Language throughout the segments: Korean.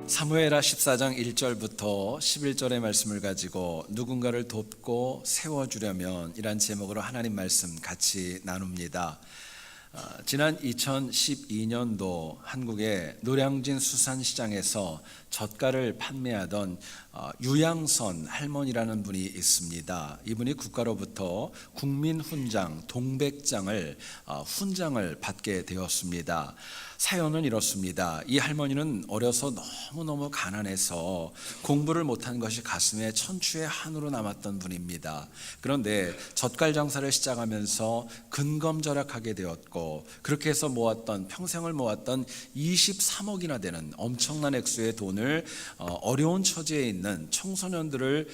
사무엘하 14장 1절부터 11절의 말씀을 가지고 누군가를 돕고 세워주려면 이란 제목으로 하나님 말씀 같이 나눕니다. 지난 2012년도 한국의 노량진 수산시장에서 젓갈을 판매하던 유양선 할머니라는 분이 있습니다. 이분이 국가로부터 국민훈장 동백장을 훈장을 받게 되었습니다. 사연은 이렇습니다. 이 할머니는 어려서 너무너무 가난해서 공부를 못한 것이 가슴에 천추의 한으로 남았던 분입니다. 그런데 젓갈 장사를 시작하면서 근검절약하게 되었고, 그렇게 해서 평생을 모았던 23억이나 되는 엄청난 액수의 돈을 어려운 처지에 있는 청소년들을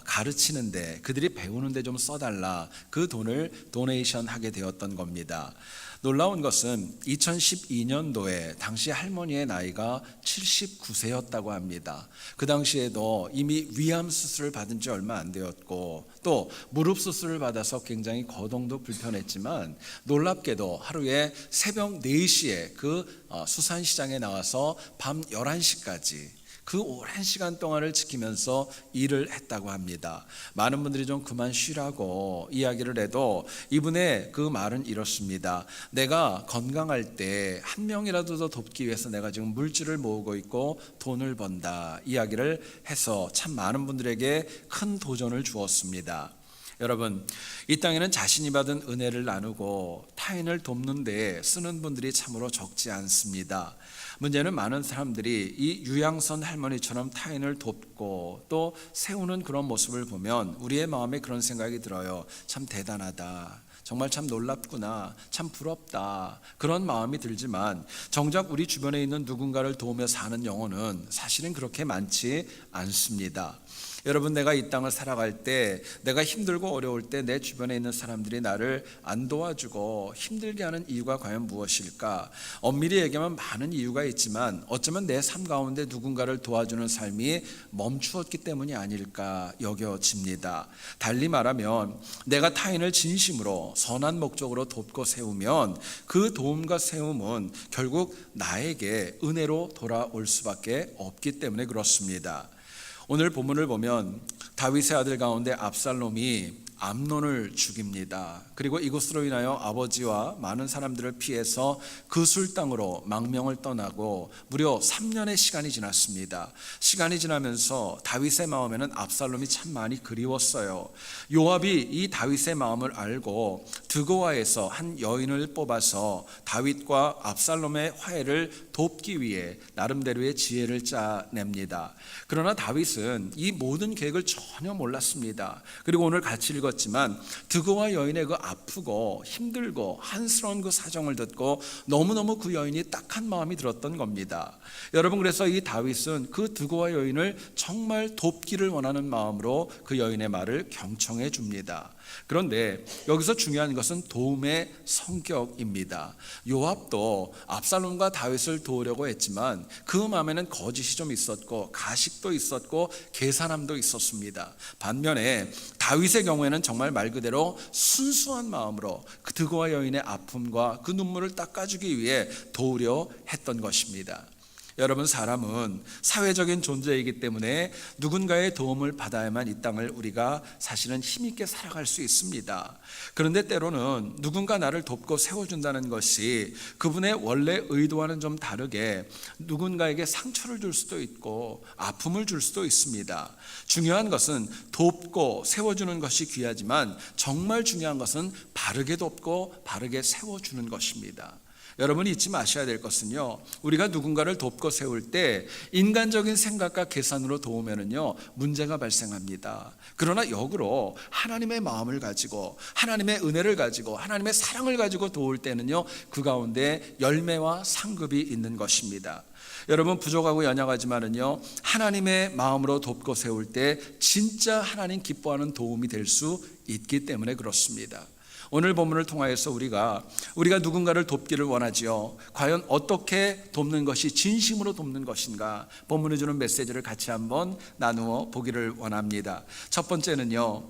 가르치는데, 그들이 배우는데 좀 써달라, 그 돈을 도네이션 하게 되었던 겁니다. 놀라운 것은 2012년도에 당시 할머니의 나이가 79세였다고 합니다. 그 당시에도 이미 위암 수술을 받은 지 얼마 안 되었고, 또 무릎 수술을 받아서 굉장히 거동도 불편했지만, 놀랍게도 하루에 새벽 4시에 그 수산시장에 나와서 밤 11시까지 그 오랜 시간 동안을 지키면서 일을 했다고 합니다. 많은 분들이 좀 그만 쉬라고 이야기를 해도 이분의 그 말은 이렇습니다. 내가 건강할 때 한 명이라도 더 돕기 위해서 내가 지금 물질을 모으고 있고 돈을 번다, 이야기를 해서 참 많은 분들에게 큰 도전을 주었습니다. 여러분, 이 땅에는 자신이 받은 은혜를 나누고 타인을 돕는 데 쓰는 분들이 참으로 적지 않습니다. 문제는 많은 사람들이 이 유양선 할머니처럼 타인을 돕고 또 세우는 그런 모습을 보면 우리의 마음에 그런 생각이 들어요. 참 대단하다, 정말 참 놀랍구나, 참 부럽다, 그런 마음이 들지만 정작 우리 주변에 있는 누군가를 도우며 사는 영혼은 사실은 그렇게 많지 않습니다. 여러분, 내가 이 땅을 살아갈 때, 내가 힘들고 어려울 때 내 주변에 있는 사람들이 나를 안 도와주고 힘들게 하는 이유가 과연 무엇일까? 엄밀히 얘기하면 많은 이유가 있지만 어쩌면 내 삶 가운데 누군가를 도와주는 삶이 멈추었기 때문이 아닐까 여겨집니다. 달리 말하면 내가 타인을 진심으로 선한 목적으로 돕고 세우면 그 도움과 세움은 결국 나에게 은혜로 돌아올 수밖에 없기 때문에 그렇습니다. 오늘 본문을 보면 다윗의 아들 가운데 압살롬이 암논을 죽입니다. 그리고 이것으로 인하여 아버지와 많은 사람들을 피해서 그술 땅으로 망명을 떠나고 무려 3년의 시간이 지났습니다. 시간이 지나면서 다윗의 마음에는 압살롬이 참 많이 그리웠어요. 요압이 이 다윗의 마음을 알고 드고아에서 한 여인을 뽑아서 다윗과 압살롬의 화해를 돕기 위해 나름대로의 지혜를 짜냅니다. 그러나 다윗은 이 모든 계획을 전혀 몰랐습니다. 그리고 오늘 같이 읽었지만 드고아 여인의 그 아프고 힘들고 한스러운 그 사정을 듣고 너무너무 그 여인이 딱한 마음이 들었던 겁니다. 여러분, 그래서 이 다윗은 그 드고아 여인을 정말 돕기를 원하는 마음으로 그 여인의 말을 경청해 줍니다. 그런데 여기서 중요한 것은 도움의 성격입니다. 요압도 압살롬과 다윗을 도우려고 했지만 그 마음에는 거짓이 좀 있었고 가식도 있었고 계산함도 있었습니다. 반면에 다윗의 경우에는 정말 말 그대로 순수한 마음으로 그 드고아 여인의 아픔과 그 눈물을 닦아주기 위해 도우려 했던 것입니다. 여러분, 사람은 사회적인 존재이기 때문에 누군가의 도움을 받아야만 이 땅을 우리가 사실은 힘있게 살아갈 수 있습니다. 그런데 때로는 누군가 나를 돕고 세워준다는 것이 그분의 원래 의도와는 좀 다르게 누군가에게 상처를 줄 수도 있고 아픔을 줄 수도 있습니다. 중요한 것은 돕고 세워주는 것이 귀하지만 정말 중요한 것은 바르게 돕고 바르게 세워주는 것입니다. 여러분이 잊지 마셔야 될 것은요, 우리가 누군가를 돕고 세울 때 인간적인 생각과 계산으로 도우면은요 문제가 발생합니다. 그러나 역으로 하나님의 마음을 가지고 하나님의 은혜를 가지고 하나님의 사랑을 가지고 도울 때는요 그 가운데 열매와 상급이 있는 것입니다. 여러분, 부족하고 연약하지만은요 하나님의 마음으로 돕고 세울 때 진짜 하나님 기뻐하는 도움이 될 수 있기 때문에 그렇습니다. 오늘 본문을 통하여서 우리가 누군가를 돕기를 원하지요. 과연 어떻게 돕는 것이 진심으로 돕는 것인가? 본문이 주는 메시지를 같이 한번 나누어 보기를 원합니다. 첫 번째는요,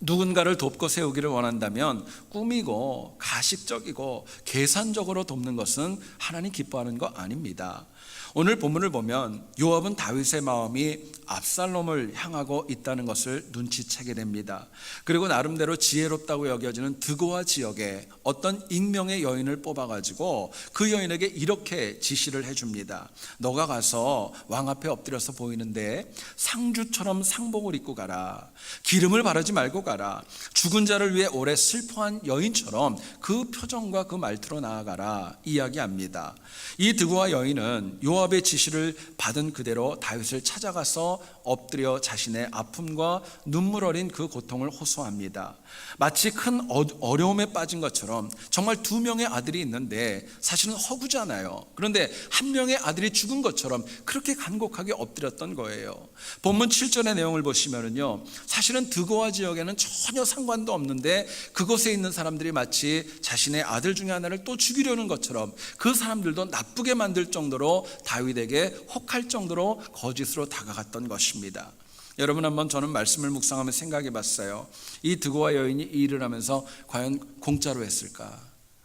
누군가를 돕고 세우기를 원한다면 꾸미고 가식적이고 계산적으로 돕는 것은 하나님 기뻐하는 거 아닙니다. 오늘 본문을 보면 요압은 다윗의 마음이 압살롬을 향하고 있다는 것을 눈치채게 됩니다. 그리고 나름대로 지혜롭다고 여겨지는 드고아 지역에 어떤 익명의 여인을 뽑아가지고 그 여인에게 이렇게 지시를 해줍니다. 너가 가서 왕 앞에 엎드려서 보이는데 상주처럼 상복을 입고 가라. 기름을 바르지 말고 가라. 죽은 자를 위해 오래 슬퍼한 여인처럼 그 표정과 그 말투로 나아가라 이야기합니다. 이 드고아 여인은 요압의 지시를 받은 그대로 다윗을 찾아가서 엎드려 자신의 아픔과 눈물 어린 그 고통을 호소합니다. 마치 큰 어려움에 빠진 것처럼 정말 두 명의 아들이 있는데 사실은 허구잖아요. 그런데 한 명의 아들이 죽은 것처럼 그렇게 간곡하게 엎드렸던 거예요. 본문 7절의 내용을 보시면요, 사실은 드고아 지역에는 전혀 상관도 없는데 그곳에 있는 사람들이 마치 자신의 아들 중에 하나를 또 죽이려는 것처럼 그 사람들도 나쁘게 만들 정도로 다윗에게 혹할 정도로 거짓으로 다가갔던 것입니다. 여러분, 한번 저는 말씀을 묵상하며 생각해 봤어요. 이 드고아 여인이 이 일을 하면서 과연 공짜로 했을까?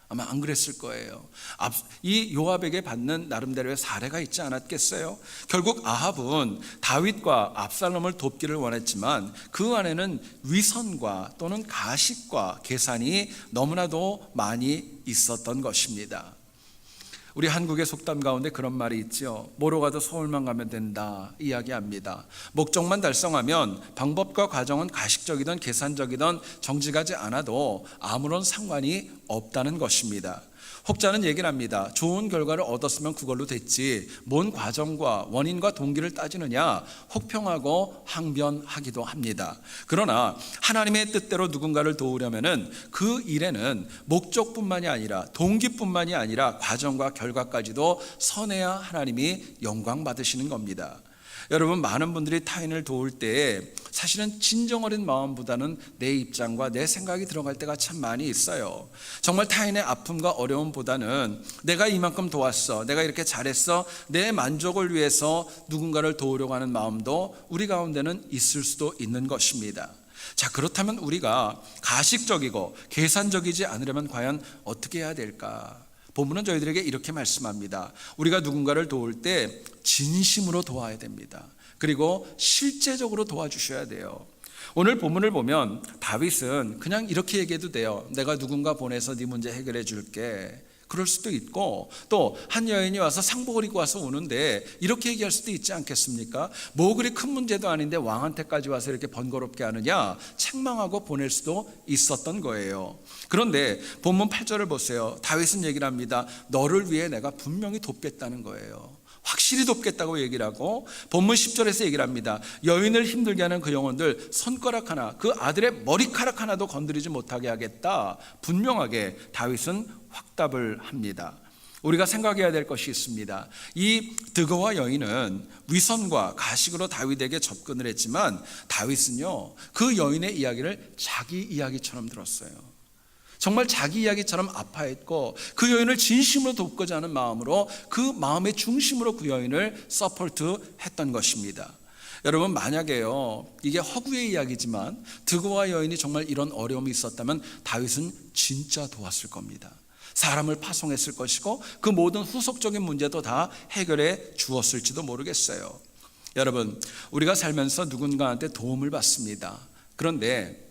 아마 안 그랬을 거예요. 이 요압에게 받는 나름대로의 사례가 있지 않았겠어요? 결국 아합은 다윗과 압살롬을 돕기를 원했지만 그 안에는 위선과 또는 가식과 계산이 너무나도 많이 있었던 것입니다. 우리 한국의 속담 가운데 그런 말이 있죠. 뭐로 가도 서울만 가면 된다 이야기합니다. 목적만 달성하면 방법과 과정은 가식적이든 계산적이든 정직하지 않아도 아무런 상관이 없다는 것입니다. 혹자는 얘기를 합니다. 좋은 결과를 얻었으면 그걸로 됐지 뭔 과정과 원인과 동기를 따지느냐 혹평하고 항변하기도 합니다. 그러나 하나님의 뜻대로 누군가를 도우려면은 그 일에는 목적뿐만이 아니라 동기뿐만이 아니라 과정과 결과까지도 선해야 하나님이 영광 받으시는 겁니다. 여러분, 많은 분들이 타인을 도울 때에 사실은 진정 어린 마음보다는 내 입장과 내 생각이 들어갈 때가 참 많이 있어요. 정말 타인의 아픔과 어려움보다는 내가 이만큼 도왔어, 내가 이렇게 잘했어, 내 만족을 위해서 누군가를 도우려고 하는 마음도 우리 가운데는 있을 수도 있는 것입니다. 자, 그렇다면 우리가 가식적이고 계산적이지 않으려면 과연 어떻게 해야 될까? 본문은 저희들에게 이렇게 말씀합니다. 우리가 누군가를 도울 때 진심으로 도와야 됩니다. 그리고 실제적으로 도와주셔야 돼요. 오늘 본문을 보면 다윗은 그냥 이렇게 얘기해도 돼요. 내가 누군가 보내서 네 문제 해결해 줄게. 그럴 수도 있고, 또 한 여인이 와서 상복을 입고 와서 오는데 이렇게 얘기할 수도 있지 않겠습니까? 뭐 그리 큰 문제도 아닌데 왕한테까지 와서 이렇게 번거롭게 하느냐 책망하고 보낼 수도 있었던 거예요. 그런데 본문 8절을 보세요. 다윗은 얘기를 합니다. 너를 위해 내가 분명히 돕겠다는 거예요. 확실히 돕겠다고 얘기를 하고, 본문 10절에서 얘기를 합니다. 여인을 힘들게 하는 그 영혼들 손가락 하나, 그 아들의 머리카락 하나도 건드리지 못하게 하겠다. 분명하게 다윗은 확답을 합니다. 우리가 생각해야 될 것이 있습니다. 이 드고아 여인은 위선과 가식으로 다윗에게 접근을 했지만 다윗은요, 그 여인의 이야기를 자기 이야기처럼 들었어요. 정말 자기 이야기처럼 아파했고 그 여인을 진심으로 돕고자 하는 마음으로 그 마음의 중심으로 그 여인을 서포트했던 것입니다. 여러분, 만약에요, 이게 허구의 이야기지만 드고아 여인이 정말 이런 어려움이 있었다면 다윗은 진짜 도왔을 겁니다. 사람을 파송했을 것이고 그 모든 후속적인 문제도 다 해결해 주었을지도 모르겠어요. 여러분, 우리가 살면서 누군가한테 도움을 받습니다. 그런데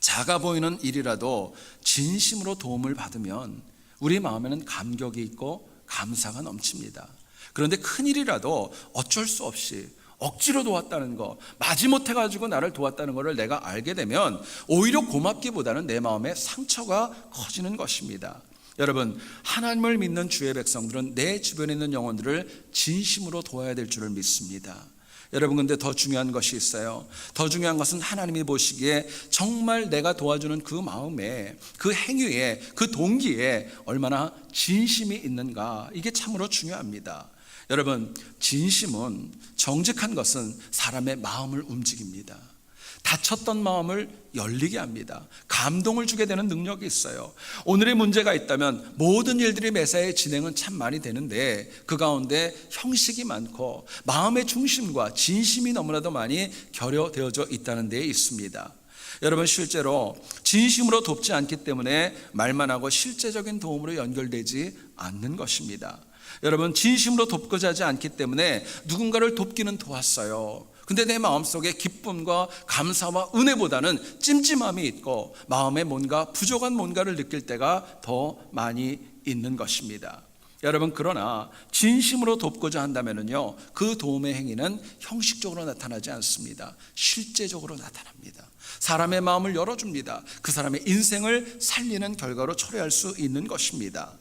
작아 보이는 일이라도 진심으로 도움을 받으면 우리 마음에는 감격이 있고 감사가 넘칩니다. 그런데 큰 일이라도 어쩔 수 없이 억지로 도왔다는 거, 마지못해 가지고 나를 도왔다는 것을 내가 알게 되면 오히려 고맙기보다는 내 마음에 상처가 커지는 것입니다. 여러분, 하나님을 믿는 주의 백성들은 내 주변에 있는 영혼들을 진심으로 도와야 될 줄을 믿습니다. 여러분, 근데 더 중요한 것이 있어요. 더 중요한 것은 하나님이 보시기에 정말 내가 도와주는 그 마음에, 그 행위에, 그 동기에 얼마나 진심이 있는가, 이게 참으로 중요합니다. 여러분, 진심은, 정직한 것은 사람의 마음을 움직입니다. 다쳤던 마음을 열리게 합니다. 감동을 주게 되는 능력이 있어요. 오늘의 문제가 있다면 모든 일들이 매사에 진행은 참 많이 되는데 그 가운데 형식이 많고 마음의 중심과 진심이 너무나도 많이 결여되어져 있다는 데에 있습니다. 여러분, 실제로 진심으로 돕지 않기 때문에 말만 하고 실제적인 도움으로 연결되지 않는 것입니다. 여러분, 진심으로 돕고자 하지 않기 때문에 누군가를 돕기는 도왔어요. 근데 내 마음속에 기쁨과 감사와 은혜보다는 찜찜함이 있고 마음에 뭔가 부족한 뭔가를 느낄 때가 더 많이 있는 것입니다. 여러분, 그러나 진심으로 돕고자 한다면요, 그 도움의 행위는 형식적으로 나타나지 않습니다. 실제적으로 나타납니다. 사람의 마음을 열어줍니다. 그 사람의 인생을 살리는 결과로 초래할 수 있는 것입니다.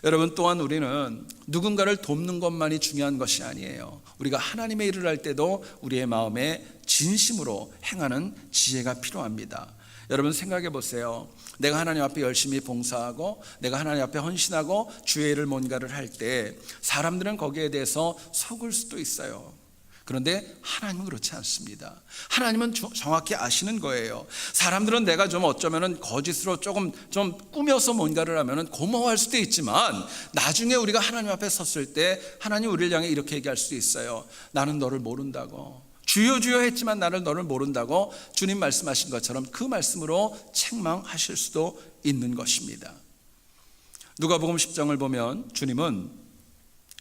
여러분, 또한 우리는 누군가를 돕는 것만이 중요한 것이 아니에요. 우리가 하나님의 일을 할 때도 우리의 마음에 진심으로 행하는 지혜가 필요합니다. 여러분, 생각해 보세요. 내가 하나님 앞에 열심히 봉사하고 내가 하나님 앞에 헌신하고 주의 일을 뭔가를 할 때 사람들은 거기에 대해서 속을 수도 있어요. 그런데 하나님은 그렇지 않습니다. 하나님은 정확히 아시는 거예요. 사람들은 내가 좀 어쩌면은 거짓으로 조금 좀 꾸며서 뭔가를 하면은 고마워할 수도 있지만 나중에 우리가 하나님 앞에 섰을 때 하나님 우리를 향해 이렇게 얘기할 수도 있어요. 나는 너를 모른다고. 주여 주여 했지만 너를 모른다고 주님 말씀하신 것처럼 그 말씀으로 책망하실 수도 있는 것입니다. 누가복음 10장을 보면 주님은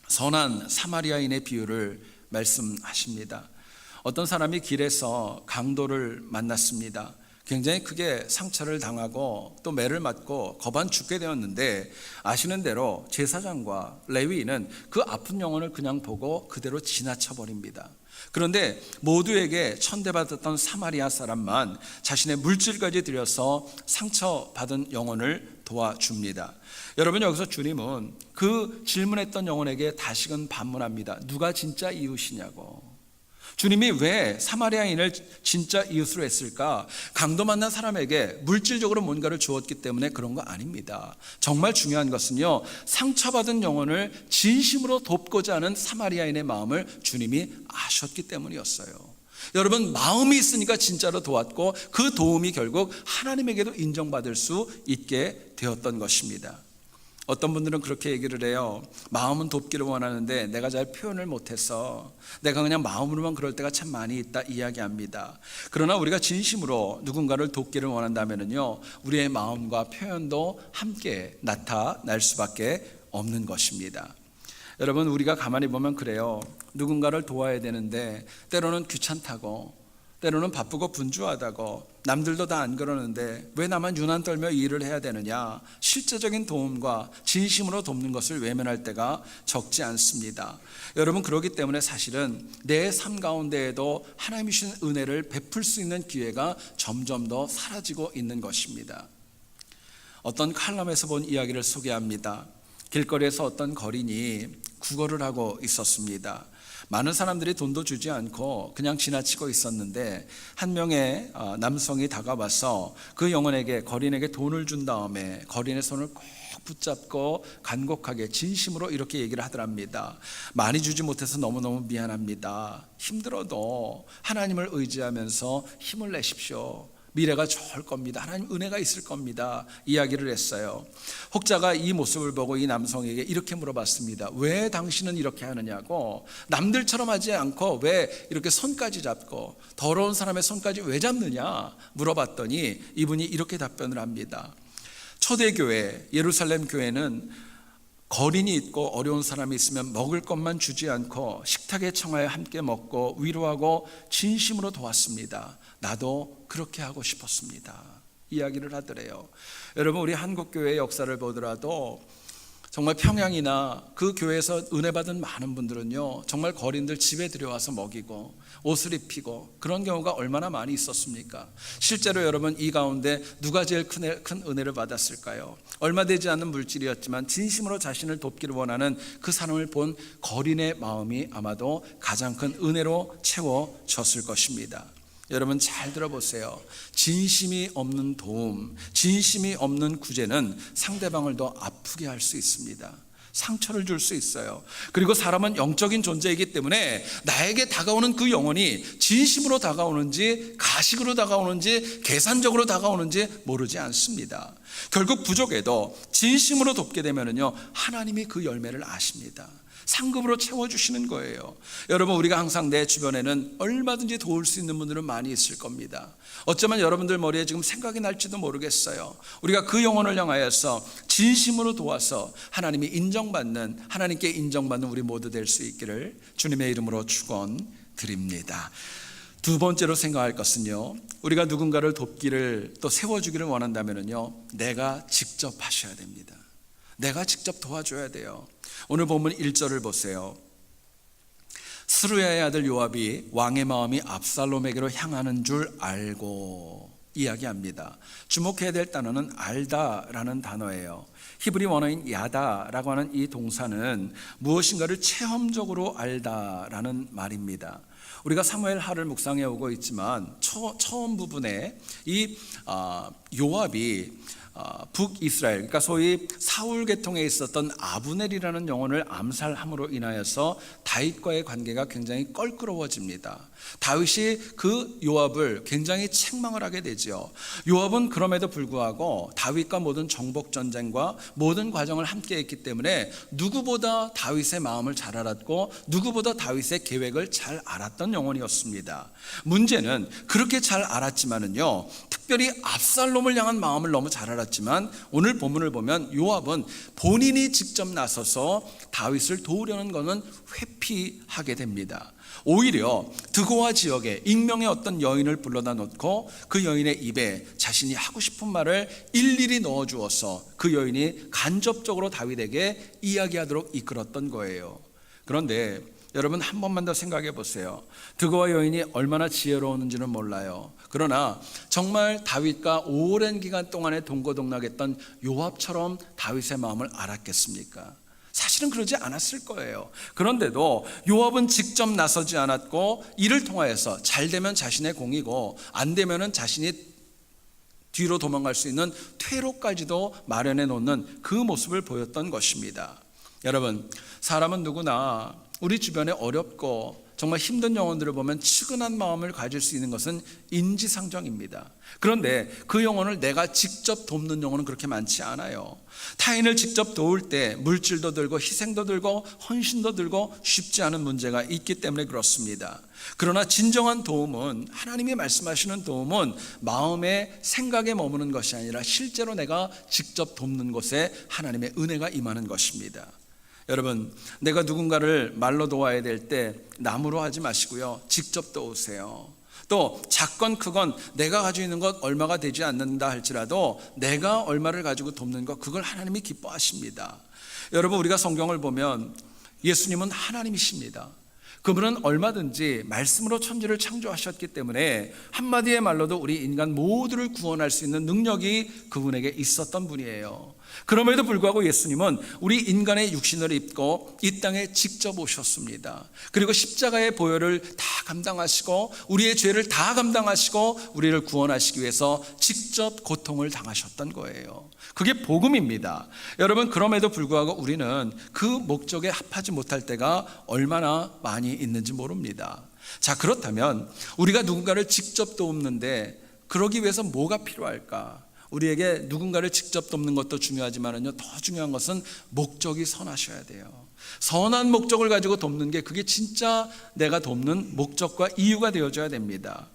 선한 사마리아인의 비유를 말씀하십니다. 어떤 사람이 길에서 강도를 만났습니다. 굉장히 크게 상처를 당하고 또 매를 맞고 거반 죽게 되었는데 아시는 대로 제사장과 레위인은 그 아픈 영혼을 그냥 보고 그대로 지나쳐 버립니다. 그런데 모두에게 천대받았던 사마리아 사람만 자신의 물질까지 들여서 상처받은 영혼을 도와줍니다. 여러분, 여기서 주님은 그 질문했던 영혼에게 다시금 반문합니다. 누가 진짜 이웃이냐고. 주님이 왜 사마리아인을 진짜 이웃으로 했을까? 강도 만난 사람에게 물질적으로 뭔가를 주었기 때문에 그런 거 아닙니다. 정말 중요한 것은요, 상처받은 영혼을 진심으로 돕고자 하는 사마리아인의 마음을 주님이 아셨기 때문이었어요. 여러분, 마음이 있으니까 진짜로 도왔고 그 도움이 결국 하나님에게도 인정받을 수 있게 되었던 것입니다. 어떤 분들은 그렇게 얘기를 해요. 마음은 돕기를 원하는데 내가 잘 표현을 못해서 내가 그냥 마음으로만 그럴 때가 참 많이 있다 이야기합니다. 그러나 우리가 진심으로 누군가를 돕기를 원한다면요, 우리의 마음과 표현도 함께 나타날 수밖에 없는 것입니다. 여러분, 우리가 가만히 보면 그래요. 누군가를 도와야 되는데 때로는 귀찮다고, 때로는 바쁘고 분주하다고, 남들도 다 안 그러는데 왜 나만 유난 떨며 이 일을 해야 되느냐, 실제적인 도움과 진심으로 돕는 것을 외면할 때가 적지 않습니다. 여러분, 그렇기 때문에 사실은 내 삶 가운데에도 하나님이 주신 은혜를 베풀 수 있는 기회가 점점 더 사라지고 있는 것입니다. 어떤 칼럼에서 본 이야기를 소개합니다. 길거리에서 어떤 거린이 구걸을 하고 있었습니다. 많은 사람들이 돈도 주지 않고 그냥 지나치고 있었는데 한 명의 남성이 다가와서 그 영혼에게, 거린에게 돈을 준 다음에 거린의 손을 꼭 붙잡고 간곡하게 진심으로 이렇게 얘기를 하더랍니다. 많이 주지 못해서 너무너무 미안합니다. 힘들어도 하나님을 의지하면서 힘을 내십시오. 미래가 좋을 겁니다. 하나님 은혜가 있을 겁니다. 이야기를 했어요. 혹자가 이 모습을 보고 이 남성에게 이렇게 물어봤습니다. 왜 당신은 이렇게 하느냐고. 남들처럼 하지 않고 왜 이렇게 손까지 잡고 더러운 사람의 손까지 왜 잡느냐 물어봤더니 이분이 이렇게 답변을 합니다. 초대교회, 예루살렘 교회는 거린이 있고 어려운 사람이 있으면 먹을 것만 주지 않고 식탁에 청하여 함께 먹고 위로하고 진심으로 도왔습니다. 나도 그렇게 하고 싶었습니다. 이야기를 하더래요. 여러분, 우리 한국교회의 역사를 보더라도 정말 평양이나 그 교회에서 은혜 받은 많은 분들은요, 정말 거린들 집에 들여와서 먹이고 옷을 입히고 그런 경우가 얼마나 많이 있었습니까? 실제로 여러분, 이 가운데 누가 제일 큰 은혜를 받았을까요? 얼마 되지 않는 물질이었지만 진심으로 자신을 돕기를 원하는 그 사람을 본 거린의 마음이 아마도 가장 큰 은혜로 채워졌을 것입니다. 여러분, 잘 들어보세요. 진심이 없는 도움, 진심이 없는 구제는 상대방을 더 아프게 할 수 있습니다. 상처를 줄 수 있어요. 그리고 사람은 영적인 존재이기 때문에 나에게 다가오는 그 영혼이 진심으로 다가오는지 가식으로 다가오는지 계산적으로 다가오는지 모르지 않습니다. 결국 부족해도 진심으로 돕게 되면요, 하나님이 그 열매를 아십니다. 상급으로 채워주시는 거예요. 여러분, 우리가 항상 내 주변에는 얼마든지 도울 수 있는 분들은 많이 있을 겁니다. 어쩌면 여러분들 머리에 지금 생각이 날지도 모르겠어요. 우리가 그 영혼을 향하여서 진심으로 도와서 하나님이 인정받는, 하나님께 인정받는 우리 모두 될 수 있기를 주님의 이름으로 축원드립니다. 두 번째로 생각할 것은요, 우리가 누군가를 돕기를 또 세워주기를 원한다면요, 내가 직접 하셔야 됩니다. 내가 직접 도와줘야 돼요. 오늘 본문 1절을 보세요. 스루야의 아들 요압이 왕의 마음이 압살롬에게로 향하는 줄 알고 이야기합니다. 주목해야 될 단어는 알다라는 단어예요. 히브리 원어인 야다라고 하는 이 동사는 무엇인가를 체험적으로 알다라는 말입니다. 우리가 사무엘 하를 묵상해 오고 있지만 처음 부분에 이 요압이 북이스라엘, 그러니까 소위 사울 계통에 있었던 아브넬이라는 영혼을 암살함으로 인하여서 다윗과의 관계가 굉장히 껄끄러워집니다. 다윗이 그 요압을 굉장히 책망을 하게 되죠. 요압은 그럼에도 불구하고 다윗과 모든 정복 전쟁과 모든 과정을 함께 했기 때문에 누구보다 다윗의 마음을 잘 알았고 누구보다 다윗의 계획을 잘 알았던 영혼이었습니다. 문제는 그렇게 잘 알았지만은요, 특별히 압살롬을 향한 마음을 너무 잘 알았지만 오늘 본문을 보면 요압은 본인이 직접 나서서 다윗을 도우려는 것은 회피하게 됩니다. 오히려 드고아 지역에 익명의 어떤 여인을 불러다 놓고 그 여인의 입에 자신이 하고 싶은 말을 일일이 넣어주어서 그 여인이 간접적으로 다윗에게 이야기하도록 이끌었던 거예요. 그런데 여러분, 한 번만 더 생각해 보세요. 드고아 여인이 얼마나 지혜로웠는지는 몰라요. 그러나 정말 다윗과 오랜 기간 동안에 동고동락했던 요압처럼 다윗의 마음을 알았겠습니까? 사실은 그러지 않았을 거예요. 그런데도 요압은 직접 나서지 않았고 이를 통하여서 잘 되면 자신의 공이고 안 되면은 자신이 뒤로 도망갈 수 있는 퇴로까지도 마련해 놓는 그 모습을 보였던 것입니다. 여러분, 사람은 누구나 우리 주변에 어렵고 정말 힘든 영혼들을 보면 측은한 마음을 가질 수 있는 것은 인지상정입니다. 그런데 그 영혼을 내가 직접 돕는 영혼은 그렇게 많지 않아요. 타인을 직접 도울 때 물질도 들고 희생도 들고 헌신도 들고 쉽지 않은 문제가 있기 때문에 그렇습니다. 그러나 진정한 도움은, 하나님이 말씀하시는 도움은 마음의 생각에 머무는 것이 아니라 실제로 내가 직접 돕는 곳에 하나님의 은혜가 임하는 것입니다. 여러분, 내가 누군가를 말로 도와야 될 때 남으로 하지 마시고요, 직접 도우세요. 또 작건 크건 내가 가지고 있는 것 얼마가 되지 않는다 할지라도 내가 얼마를 가지고 돕는 것, 그걸 하나님이 기뻐하십니다. 여러분, 우리가 성경을 보면 예수님은 하나님이십니다. 그분은 얼마든지 말씀으로 천지를 창조하셨기 때문에 한마디의 말로도 우리 인간 모두를 구원할 수 있는 능력이 그분에게 있었던 분이에요. 그럼에도 불구하고 예수님은 우리 인간의 육신을 입고 이 땅에 직접 오셨습니다. 그리고 십자가의 보혈을 다 감당하시고 우리의 죄를 다 감당하시고 우리를 구원하시기 위해서 직접 고통을 당하셨던 거예요. 그게 복음입니다. 여러분, 그럼에도 불구하고 우리는 그 목적에 합하지 못할 때가 얼마나 많이 있는지 모릅니다. 자, 그렇다면 우리가 누군가를 직접 돕는데 그러기 위해서 뭐가 필요할까? 우리에게 누군가를 직접 돕는 것도 중요하지만요, 더 중요한 것은 목적이 선하셔야 돼요. 선한 목적을 가지고 돕는 게, 그게 진짜 내가 돕는 목적과 이유가 되어줘야 됩니다.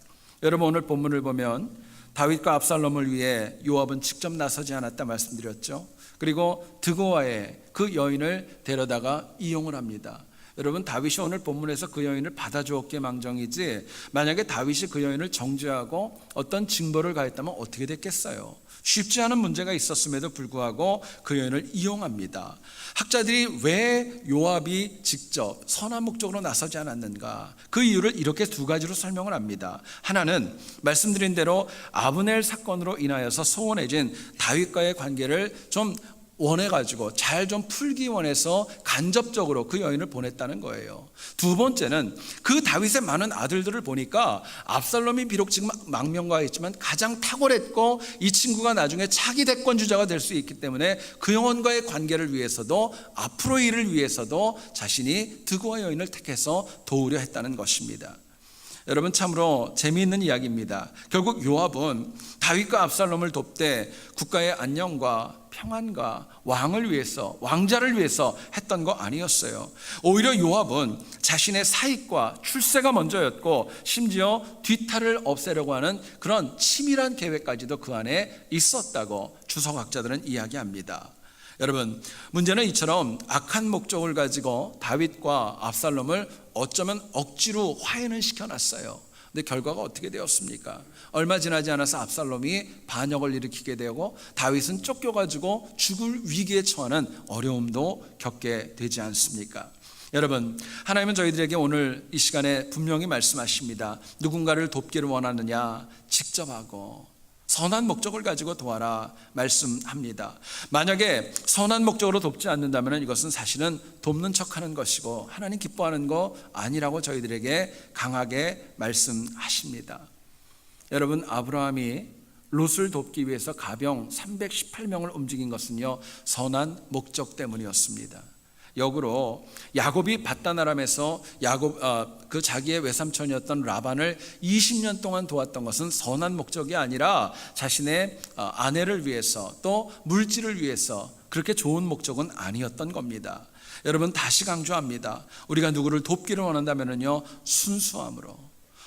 여러분, 오늘 본문을 보면 다윗과 압살롬을 위해 요압은 직접 나서지 않았다 말씀드렸죠. 그리고 드고아의 그 여인을 데려다가 이용을 합니다. 여러분, 다윗이 오늘 본문에서 그 여인을 받아주었기에 망정이지, 만약에 다윗이 그 여인을 정죄하고 어떤 징벌을 가했다면 어떻게 됐겠어요? 쉽지 않은 문제가 있었음에도 불구하고 그 여인을 이용합니다. 학자들이 왜 요압이 직접 선한 목적으로 나서지 않았는가, 그 이유를 이렇게 두 가지로 설명을 합니다. 하나는 말씀드린 대로 아브넬 사건으로 인하여서 소원해진 다윗과의 관계를 좀 원해가지고 잘 좀 풀기 원해서 간접적으로 그 여인을 보냈다는 거예요. 두 번째는 그 다윗의 많은 아들들을 보니까 압살롬이 비록 지금 망명가했지만 가장 탁월했고 이 친구가 나중에 차기 대권 주자가 될 수 있기 때문에 그 영혼과의 관계를 위해서도 앞으로의 일을 위해서도 자신이 드고아 여인을 택해서 도우려 했다는 것입니다. 여러분 참으로 재미있는 이야기입니다. 결국 요압은 다윗과 압살롬을 돕되 국가의 안녕과 평안과 왕을 위해서, 왕자를 위해서 했던 거 아니었어요. 오히려 요압은 자신의 사익과 출세가 먼저였고 심지어 뒤탈을 없애려고 하는 그런 치밀한 계획까지도 그 안에 있었다고 주석학자들은 이야기합니다. 여러분, 문제는 이처럼 악한 목적을 가지고 다윗과 압살롬을 어쩌면 억지로 화해는 시켜놨어요. 근데 결과가 어떻게 되었습니까? 얼마 지나지 않아서 압살롬이 반역을 일으키게 되고 다윗은 쫓겨가지고 죽을 위기에 처하는 어려움도 겪게 되지 않습니까? 여러분, 하나님은 저희들에게 오늘 이 시간에 분명히 말씀하십니다. 누군가를 돕기를 원하느냐? 직접 하고 선한 목적을 가지고 도와라 말씀합니다. 만약에 선한 목적으로 돕지 않는다면 이것은 사실은 돕는 척하는 것이고 하나님 기뻐하는 거 아니라고 저희들에게 강하게 말씀하십니다. 여러분, 아브라함이 롯을 돕기 위해서 가병 318명을 움직인 것은요, 선한 목적 때문이었습니다. 역으로 야곱이 밧단 아람에서 그 자기의 외삼촌이었던 라반을 20년 동안 도왔던 것은 선한 목적이 아니라 자신의 아내를 위해서 또 물질을 위해서 그렇게 좋은 목적은 아니었던 겁니다. 여러분, 다시 강조합니다. 우리가 누구를 돕기를 원한다면요, 순수함으로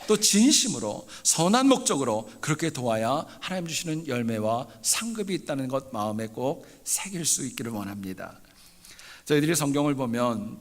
또 진심으로 선한 목적으로 그렇게 도와야 하나님 주시는 열매와 상급이 있다는 것 마음에 꼭 새길 수 있기를 원합니다. 저희들이 성경을 보면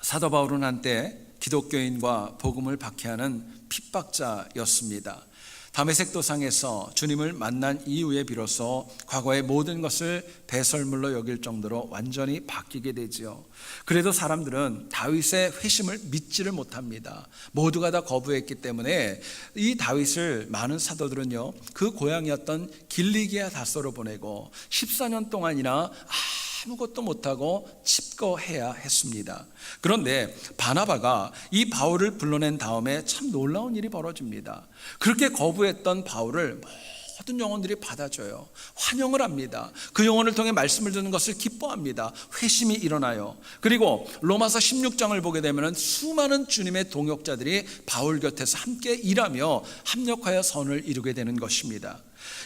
사도 바울은 한때 기독교인과 복음을 박해하는 핍박자였습니다. 다메섹 도상에서 주님을 만난 이후에 비로소 과거의 모든 것을 배설물로 여길 정도로 완전히 바뀌게 되지요. 그래도 사람들은 다윗의 회심을 믿지를 못합니다. 모두가 다 거부했기 때문에 이 다윗을 많은 사도들은요, 그 고향이었던 길리기아 다소로 보내고 14년 동안이나 아무것도 못하고 칩거해야 했습니다. 그런데 바나바가 이 바울을 불러낸 다음에 참 놀라운 일이 벌어집니다. 그렇게 거부했던 바울을 모든 영혼들이 받아줘요. 환영을 합니다. 그 영혼을 통해 말씀을 듣는 것을 기뻐합니다. 회심이 일어나요. 그리고 로마서 16장을 보게 되면 수많은 주님의 동역자들이 바울 곁에서 함께 일하며 합력하여 선을 이루게 되는 것입니다.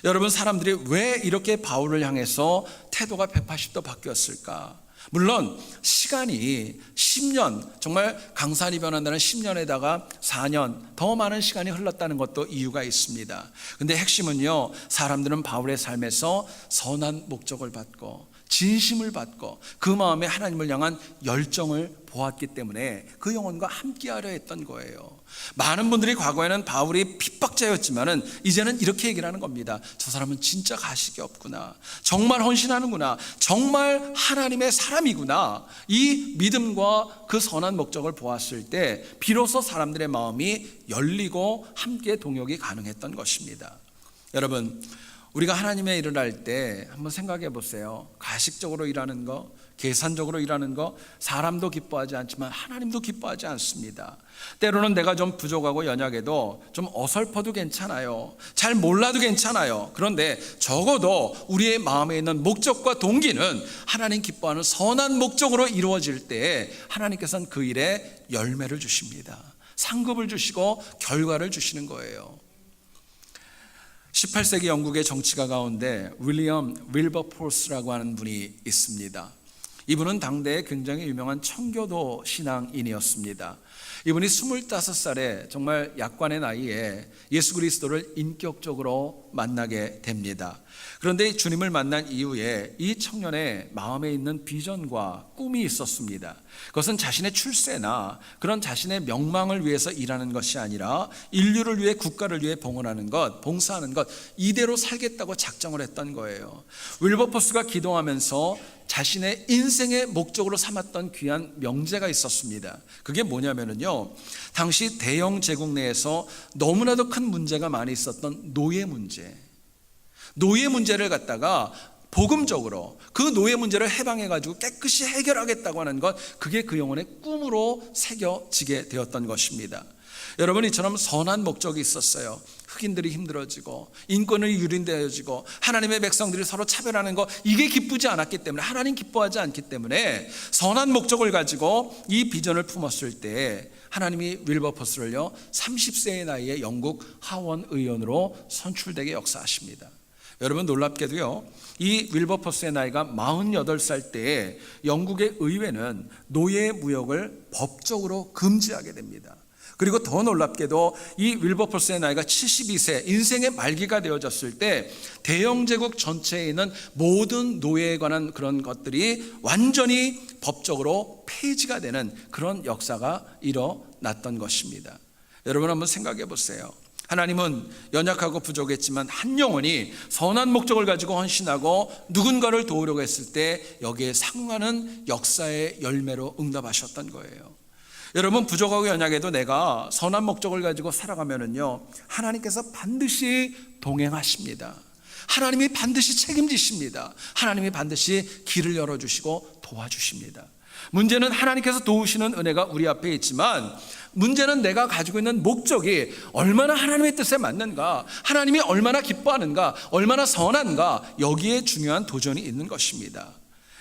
여러분, 사람들이 왜 이렇게 바울을 향해서 태도가 180도 바뀌었을까? 물론 시간이 10년, 정말 강산이 변한다는 10년에다가 4년 더 많은 시간이 흘렀다는 것도 이유가 있습니다. 근데 핵심은요, 사람들은 바울의 삶에서 선한 목적을 받고 진심을 받고 그 마음에 하나님을 향한 열정을 보았기 때문에 그 영혼과 함께하려 했던 거예요. 많은 분들이 과거에는 바울이 핍박자였지만은 이제는 이렇게 얘기를 하는 겁니다. 저 사람은 진짜 가식이 없구나, 정말 헌신하는구나, 정말 하나님의 사람이구나. 이 믿음과 그 선한 목적을 보았을 때 비로소 사람들의 마음이 열리고 함께 동역이 가능했던 것입니다. 여러분, 우리가 하나님의 일을 할 때 한번 생각해 보세요. 가식적으로 일하는 거, 계산적으로 일하는 거, 사람도 기뻐하지 않지만 하나님도 기뻐하지 않습니다. 때로는 내가 좀 부족하고 연약해도 좀 어설퍼도 괜찮아요. 잘 몰라도 괜찮아요. 그런데 적어도 우리의 마음에 있는 목적과 동기는 하나님 기뻐하는 선한 목적으로 이루어질 때 하나님께서는 그 일에 열매를 주십니다. 상급을 주시고 결과를 주시는 거예요. 18세기 영국의 정치가 가운데 윌리엄 윌버포스라고 하는 분이 있습니다. 이분은 당대에 굉장히 유명한 청교도 신앙인이었습니다. 이분이 25살에 정말 약관의 나이에 예수 그리스도를 인격적으로 만나게 됩니다. 그런데 주님을 만난 이후에 이 청년의 마음에 있는 비전과 꿈이 있었습니다. 그것은 자신의 출세나 그런 자신의 명망을 위해서 일하는 것이 아니라 인류를 위해, 국가를 위해 봉헌하는 것, 봉사하는 것, 이대로 살겠다고 작정을 했던 거예요. 윌버포스가 기도하면서 자신의 인생의 목적으로 삼았던 귀한 명제가 있었습니다. 그게 뭐냐면요, 당시 대영 제국 내에서 너무나도 큰 문제가 많이 있었던 노예 문제를 갖다가 복음적으로 그 노예 문제를 해방해가지고 깨끗이 해결하겠다고 하는 것, 그게 그 영혼의 꿈으로 새겨지게 되었던 것입니다. 여러분, 이처럼 선한 목적이 있었어요. 흑인들이 힘들어지고 인권이 유린되어지고 하나님의 백성들이 서로 차별하는 거, 이게 기쁘지 않았기 때문에, 하나님 기뻐하지 않기 때문에 선한 목적을 가지고 이 비전을 품었을 때 하나님이 윌버퍼스를요 30세의 나이에 영국 하원 의원으로 선출되게 역사하십니다. 여러분, 놀랍게도요 이 윌버퍼스의 나이가 48살 때에 영국의 의회는 노예 무역을 법적으로 금지하게 됩니다. 그리고 더 놀랍게도 이 윌버퍼스의 나이가 72세, 인생의 말기가 되어졌을 때 대영 제국 전체에 있는 모든 노예에 관한 그런 것들이 완전히 법적으로 폐지가 되는 그런 역사가 일어났던 것입니다. 여러분, 한번 생각해 보세요. 하나님은 연약하고 부족했지만 한 영혼이 선한 목적을 가지고 헌신하고 누군가를 도우려고 했을 때 여기에 상응하는 역사의 열매로 응답하셨던 거예요. 여러분, 부족하고 연약해도 내가 선한 목적을 가지고 살아가면은요 하나님께서 반드시 동행하십니다. 하나님이 반드시 책임지십니다. 하나님이 반드시 길을 열어주시고 도와주십니다. 문제는 하나님께서 도우시는 은혜가 우리 앞에 있지만, 문제는 내가 가지고 있는 목적이 얼마나 하나님의 뜻에 맞는가, 하나님이 얼마나 기뻐하는가, 얼마나 선한가, 여기에 중요한 도전이 있는 것입니다.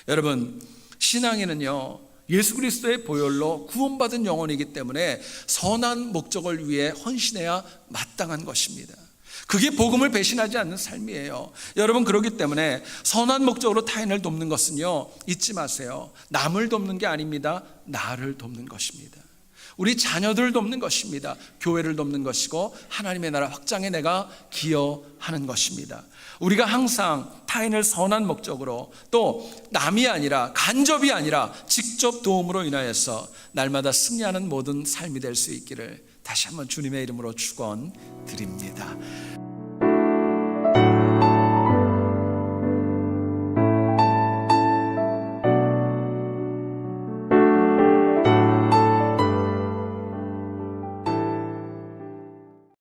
여러분, 신앙에는요 예수 그리스도의 보혈로 구원받은 영혼이기 때문에 선한 목적을 위해 헌신해야 마땅한 것입니다. 그게 복음을 배신하지 않는 삶이에요. 여러분, 그렇기 때문에 선한 목적으로 타인을 돕는 것은요 잊지 마세요. 남을 돕는 게 아닙니다. 나를 돕는 것입니다. 우리 자녀들 돕는 것입니다. 교회를 돕는 것이고 하나님의 나라 확장에 내가 기여하는 것입니다. 우리가 항상 타인을 선한 목적으로, 또 남이 아니라 간접이 아니라 직접 도움으로 인하여서 날마다 승리하는 모든 삶이 될 수 있기를 다시 한번 주님의 이름으로 축원드립니다.